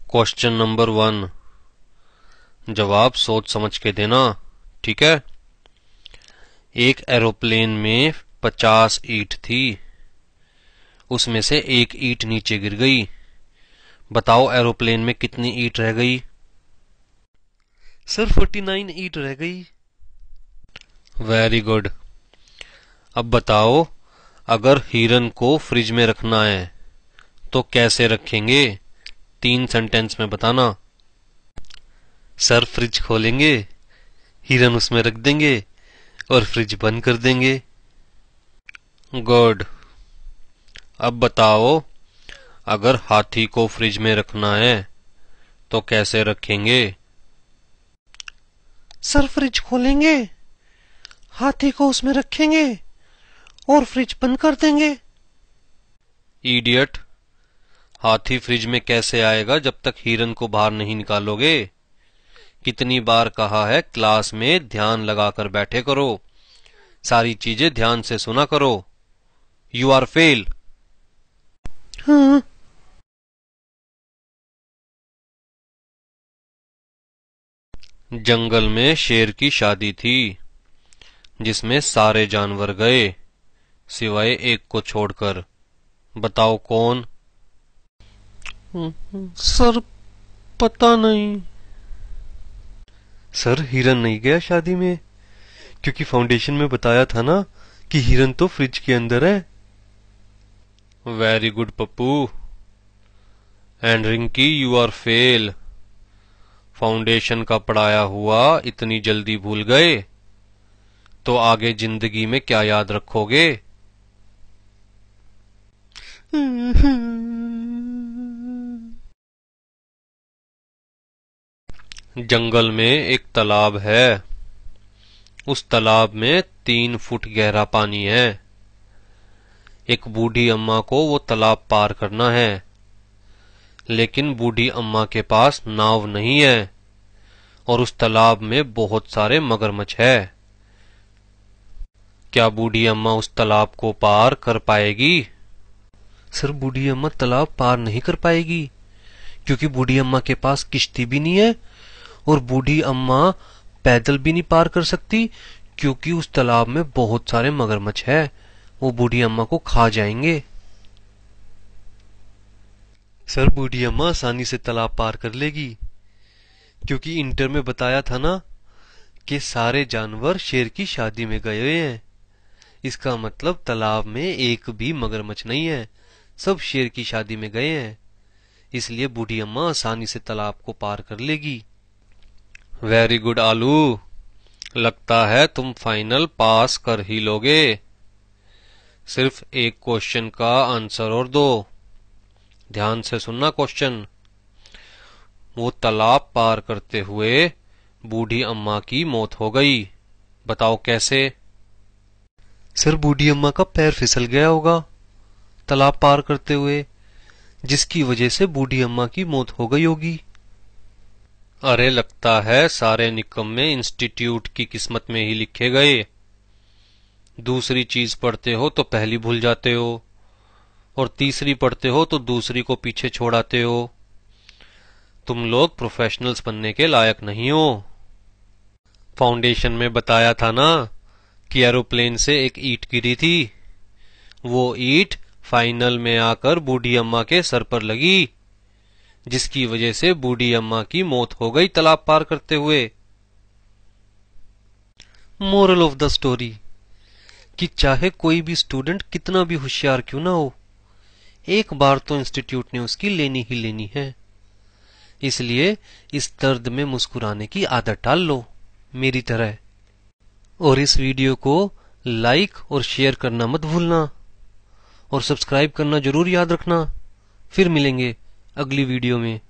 Question number 1 जवाब सोच समझ के देना, ठीक है। एक एरोप्लेन में 50 ईंट थी, उसमें से एक ईंट नीचे गिर गई। बताओ एरोप्लेन में कितनी ईंट रह गई? सर 49 ईंट रह गई। Very good. अब बताओ, अगर हिरन को फ्रिज में रखना है तो कैसे रखेंगे? 3 सेंटेंस में बताना। सर फ्रिज खोलेंगे, हिरन उसमें रख देंगे और फ्रिज बंद कर देंगे। गुड। अब बताओ, अगर हाथी को फ्रिज में रखना है तो कैसे रखेंगे? सर फ्रिज खोलेंगे, हाथी को उसमें रखेंगे और फ्रिज बंद कर देंगे। इडियट, हाथी फ्रिज में कैसे आएगा जब तक हिरन को बाहर नहीं निकालोगे? कितनी बार कहा है क्लास में ध्यान लगाकर बैठे करो, सारी चीजें ध्यान से सुना करो। You are fail. हाँ। जंगल में शेर की शादी थी जिसमें सारे जानवर गए सिवाय एक को छोड़कर। बताओ कौन? सर पता नहीं। सर हिरन नहीं गया शादी में, क्योंकि फाउंडेशन में बताया था ना कि हिरन तो फ्रिज के अंदर है। Very good Pappu. And Rinki, you are fail. Foundation का पढ़ाया हुआ इतनी जल्दी भूल गए तो आगे जिंदगी में क्या याद रखोगे? जंगल में एक तालाब है, उस तालाब में 3 फुट गहरा पानी है। एक बूढ़ी अम्मा को वो तालाब पार करना है, लेकिन बूढ़ी अम्मा के पास नाव नहीं है और उस तालाब में बहुत सारे मगरमच्छ है। क्या बूढ़ी अम्मा उस तालाब को पार कर पाएगी? सर बूढ़ी अम्मा तालाब पार नहीं कर पाएगी, क्योंकि बूढ़ी अम्मा के पास किश्ती भी नहीं है और बूढ़ी अम्मा पैदल भी नहीं पार कर सकती, क्योंकि उस तालाब में बहुत सारे मगरमच्छ है, वो बूढ़ी अम्मा को खा जाएंगे। सर बूढ़ी अम्मा आसानी से तालाब पार कर लेगी, क्योंकि इंटर में बताया था ना कि सारे जानवर शेर की शादी में गए हुए हैं। इसका मतलब तालाब में एक भी मगरमच्छ नहीं है, सब शेर की शादी में गए हैं, इसलिए बूढ़ी अम्मा आसानी से तालाब को पार कर लेगी। वेरी गुड आलू, लगता है तुम फाइनल पास कर ही लोगे। सिर्फ एक क्वेश्चन का आंसर और दो, ध्यान से सुनना क्वेश्चन। वो तालाब पार करते हुए बूढ़ी अम्मा की मौत हो गई, बताओ कैसे? सर बूढ़ी अम्मा का पैर फिसल गया होगा तालाब पार करते हुए, जिसकी वजह से बूढ़ी अम्मा की मौत हो गई होगी। अरे लगता है सारे निकम्मे इंस्टीट्यूट की किस्मत में ही लिखे गए। दूसरी चीज पढ़ते हो तो पहली भूल जाते हो और तीसरी पढ़ते हो तो दूसरी को पीछे छोड़ाते हो। तुम लोग प्रोफेशनल्स बनने के लायक नहीं हो। फाउंडेशन में बताया था ना कि एरोप्लेन से एक ईंट गिरी थी, वो ईंट फाइनल में आकर बूढ़ी अम्मा के सर पर लगी, जिसकी वजह से बूढ़ी अम्मा की मौत हो गई तालाब पार करते हुए। मोरल ऑफ द स्टोरी कि चाहे कोई भी स्टूडेंट कितना भी होशियार क्यों ना हो, एक बार तो इंस्टीट्यूट ने उसकी लेनी ही लेनी है। इसलिए इस दर्द में मुस्कुराने की आदत डाल लो मेरी तरह, और इस वीडियो को लाइक और शेयर करना मत भूलना और सब्सक्राइब करना जरूर याद रखना। फिर मिलेंगे अगली वीडियो में।